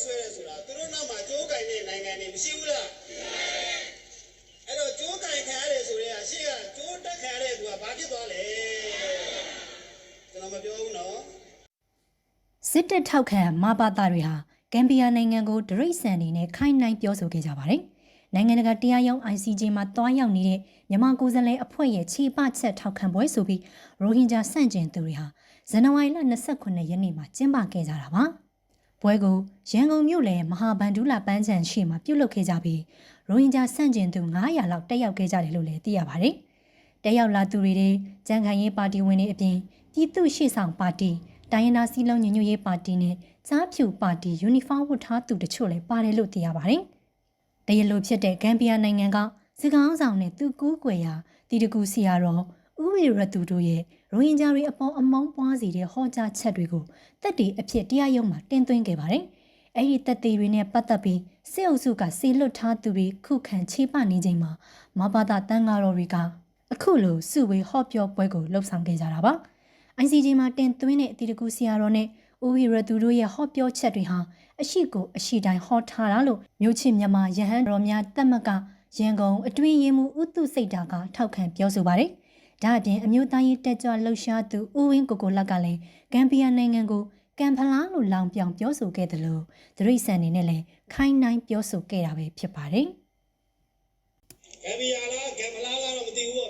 ဆွဲရဲဆိုတာသူတို့နောက်မှာကြိုးကင်တဲ့နိုင်ငံတွေမရှိဘူးလားအဲ့တော့ကြိုးကင်ခံရတယ်ဆိုရင်အရှိကကြိုးတက်ခံရတဲ့သူကဘာဖြစ်သွားလဲကျွန်တော်မပြောဘူးနော်စစ်တပ်ထောက်ခံမဘာသာတွေဟာဂမ်ဘီယာနိုင်ငံကိုဒရိတ်ဆန်နေနဲ့ခိုင်းနှိုင်းပြောဆိုခဲ့ကြပါတယ်။နိုင်ငံတကာတရားရုံး ICJ မှာတွားရောက်နေတဲ့မြန်မာကိုယ်စားလှယ်အဖွဲ့ရဲ့ခြေပချက်ထောက်ခံပွဲဆိုပြီးရိုဟင်ဂျာစန့်ကျင်သူတွေဟာဇန်နဝါရီလ29ရက်နေ့မှာကျင်းပခဲ့ကြတာပါ။ပွဲကိုရန်ကုန်မြို့လယ်မဟာဗန္ဓုလပန်းခြံရှိမှာပြုလုပ်ခဲ့ကြပြီးရိုဟင်ဂျာစန့်ကျင်သူ900လောက်တက်ရောက်ခဲ့ကြတယ်လို့လည်းသိရပါတယ်။တက်ရောက်လာသူတွေတဲ့ကြံ့ခိုင်ရေးပါတီဝင်တွေအပြင်ပြည်သူ့ရှေ့ဆောင်ပါတီတိုင်းရင်းသားစည်းလုံးညီညွတ်ရေးပါတီနဲ့ကြားဖြူပါတီယူနီဖောင်းဝတ်ထားသူတချို့လည်းပါတယ်လို့သိရပါတယ်။တရားလိုဖြစ်တဲ့ဂမ်ဘီယာနိုင်ငံကစကောင်းဆောင်နဲ့သူကူးကွယ်ရာတီတကူစီယာတော်ဥဝီရတူတို့ရဲ့ရိုဟင်ဂျာတွေအပေါ်အမုန်းပွားစီတဲ့ဟောကြားချက်တွေကိုတက်တီအဖြစ်တရားရုံးမှာတင်သွင်းခဲ့ပါတယ်။အဲဒီတက်တီတွေနဲ့ပတ်သက်ပြီးစစ်အုပ်စုကစေလွတ်ထားသူတွေခုခံခြေပနေချိန်မှာမဘာသာတန်ဃာတော်တွေကအခုလိုစုဝေးဟောပြောပွဲကိုလှုပ်ဆောင်ခဲ့ကြတာပါ။ ICJ မှာတင်သွင်းတဲ့အတီတကူစီယာတော်နဲ့ဥဝီရသူတို့ရဲ့ဟောပြောချက်တွေဟာအရှိကိုအရှိတိုင်းဟောထားတာလို့မြို့ချစ်မြန်မာရဟန်းတော်များတက်မကရန်ကုန်အတွင်းရေးမှူးဦးသူစိတ်တာကထောက်ခံပြောဆိုပါတယ်။ဒါအပြင်အမျိုးသားရေးတက်ကြွလှုပ်ရှားသူဦးဝင်းကိုကိုလက်ကလည်းဂမ်ဘီယာနိုင်ငံကိုကံဖလားလို့လောင်ပြောင်ပြောဆိုခဲ့တယ်လို့ဒရိတ်ဆန်နေနဲ့လည်းခိုင်းနှိုင်းပြောဆိုခဲ့တာပဲဖြစ်ပါတယ်။ ဂမ်ဘီယာလားဂမ်ဖလားလားတော့မသိဘူးပေါ့